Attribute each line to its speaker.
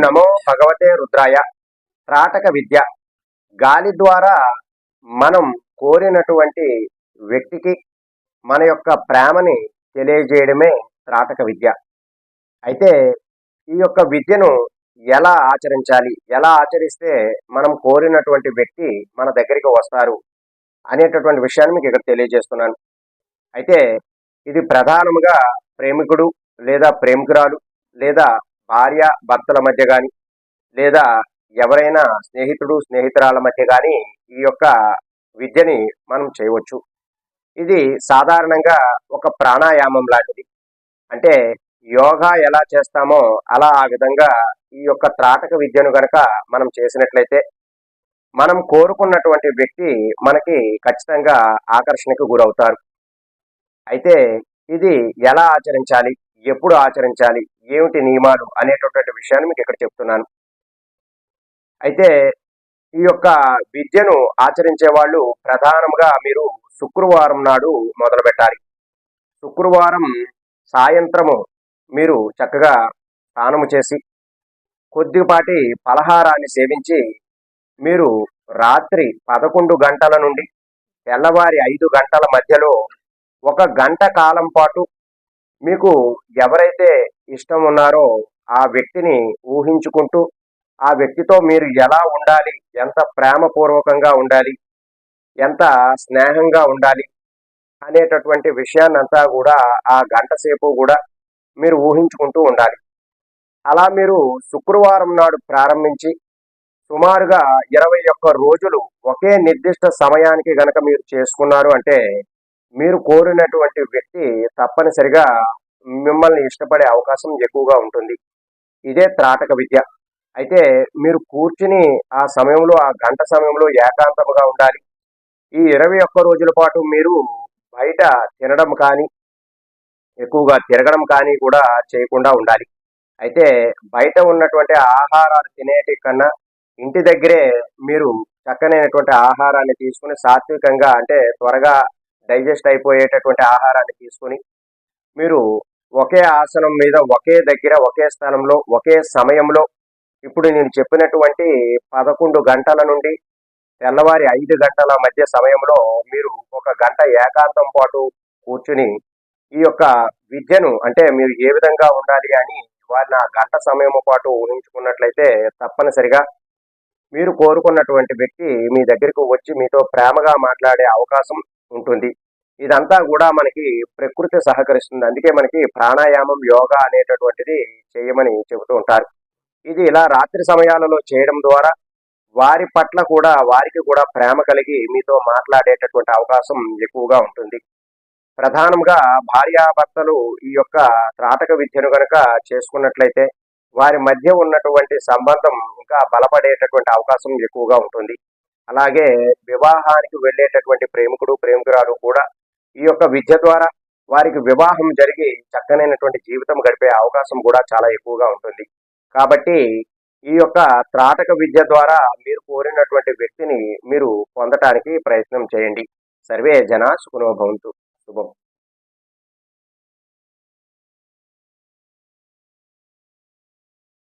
Speaker 1: నమో భగవతే రుద్రాయ. త్రాటక విద్య గాలి ద్వారా మనం కోరినటువంటి వ్యక్తికి మన యొక్క ప్రేమని తెలియజేయడమే త్రాటక విద్య. అయితే ఈ యొక్క విద్యను ఎలా ఆచరించాలి, ఎలా ఆచరిస్తే మనం కోరినటువంటి వ్యక్తి మన దగ్గరికి వస్తారు అనేటటువంటి విషయాన్ని మీకు ఇక్కడ తెలియజేస్తున్నాను. అయితే ఇది ప్రధానముగా ప్రేమికుడు లేదా ప్రేమికురాలు లేదా భార్య భర్తల మధ్య కానీ లేదా ఎవరైనా స్నేహితుడు స్నేహితురాల మధ్య కానీ ఈ యొక్క విద్యని మనం చేయవచ్చు. ఇది సాధారణంగా ఒక ప్రాణాయామం లాంటిది. అంటే యోగా ఎలా చేస్తామో అలా ఆ విధంగా ఈ యొక్క త్రాటక విద్యను గనక మనం చేసినట్లయితే మనం కోరుకున్నటువంటి వ్యక్తి మనకి ఖచ్చితంగా ఆకర్షణకు గురవుతారు. అయితే ఇది ఎలా ఆచరించాలి, ఎప్పుడు ఆచరించాలి, ఏమిటి నియమాలు అనేటటువంటి విషయాన్ని మీకు ఇక్కడ చెప్తున్నాను. అయితే ఈ యొక్క విద్యను ఆచరించే వాళ్ళు ప్రధానంగా మీరు శుక్రవారం నాడు మొదలు పెట్టాలి. శుక్రవారం సాయంత్రము మీరు చక్కగా స్నానము చేసి కొద్దిపాటి పలహారాన్ని సేవించి మీరు రాత్రి 11 గంటల నుండి తెల్లవారి 5 గంటల మధ్యలో 1 గంట కాలం పాటు మీకు ఎవరైతే ఇష్టం ఉన్నారో ఆ వ్యక్తిని ఊహించుకుంటూ ఆ వ్యక్తితో మీరు ఎలా ఉండాలి, ఎంత ప్రేమపూర్వకంగా ఉండాలి, ఎంత స్నేహంగా ఉండాలి అనేటటువంటి విషయాన్నంతా కూడా ఆ గంట సేపు కూడా మీరు ఊహించుకుంటూ ఉండాలి. అలా మీరు శుక్రవారం నాడు ప్రారంభించి సుమారుగా 21 రోజులు ఒకే నిర్దిష్ట సమయానికి గనక మీరు చేసుకున్నారు అంటే మీరు కోరినటువంటి వ్యక్తి తప్పనిసరిగా మిమ్మల్ని ఇష్టపడే అవకాశం ఎక్కువగా ఉంటుంది. ఇదే త్రాటక విద్య. అయితే మీరు కూర్చుని ఆ సమయంలో ఆ గంట సమయంలో ఏకాంతముగా ఉండాలి. ఈ 21 రోజుల పాటు మీరు బయట తినడం కానీ ఎక్కువగా తిరగడం కానీ కూడా చేయకుండా ఉండాలి. అయితే బయట ఉన్నటువంటి ఆహారాలు తినేటి కన్నా ఇంటి దగ్గరే మీరు చక్కనైనటువంటి ఆహారాన్ని తీసుకుని సాత్వికంగా అంటే త్వరగా డైజెస్ట్ అయిపోయేటటువంటి ఆహారాన్ని తీసుకుని మీరు ఒకే ఆసనం మీద ఒకే దగ్గర ఒకే స్థలంలో ఒకే సమయంలో ఇప్పుడు నేను చెప్పినటువంటి 11 గంటల నుండి తెల్లవారి 5 గంటల మధ్య సమయంలో మీరు 1 గంట ఏకాంతం పాటు కూర్చుని ఈ యొక్క విద్యను అంటే మీరు ఏ విధంగా ఉండాలి అని వారిని ఆ గంట సమయం పాటు ఊహించుకున్నట్లయితే తప్పనిసరిగా మీరు కోరుకున్నటువంటి వ్యక్తి మీ దగ్గరకు వచ్చి మీతో ప్రేమగా మాట్లాడే అవకాశం ఉంటుంది. ఇదంతా కూడా మనకి ప్రకృతి సహకరిస్తుంది. అందుకే మనకి ప్రాణాయామం యోగా అనేటటువంటిది చేయమని చెబుతూ ఉంటారు. ఇది ఇలా రాత్రి సమయాలలో చేయడం ద్వారా వారి పట్ల కూడా వారికి కూడా ప్రేమ కలిగి మీతో మాట్లాడేటటువంటి అవకాశం ఎక్కువగా ఉంటుంది. ప్రధానంగా భార్యాభర్తలు ఈ యొక్క త్రాటక విద్యను కనుక చేసుకున్నట్లయితే వారి మధ్య ఉన్నటువంటి సంబంధం ఇంకా బలపడేటటువంటి అవకాశం ఎక్కువగా ఉంటుంది. అలాగే వివాహానికి వెళ్ళేటటువంటి ప్రేమికుడు ప్రేమికురాలు కూడా ఈ యొక్క విద్య ద్వారా వారికి వివాహం జరిగి చక్కనైనటువంటి జీవితం గడిపే అవకాశం కూడా చాలా ఎక్కువగా ఉంటుంది. కాబట్టి ఈ యొక్క త్రాటక విద్య ద్వారా మీరు కోరినటువంటి వ్యక్తిని మీరు పొందటానికి ప్రయత్నం చేయండి. సర్వే జనా సుఖినో భవంతు. శుభం.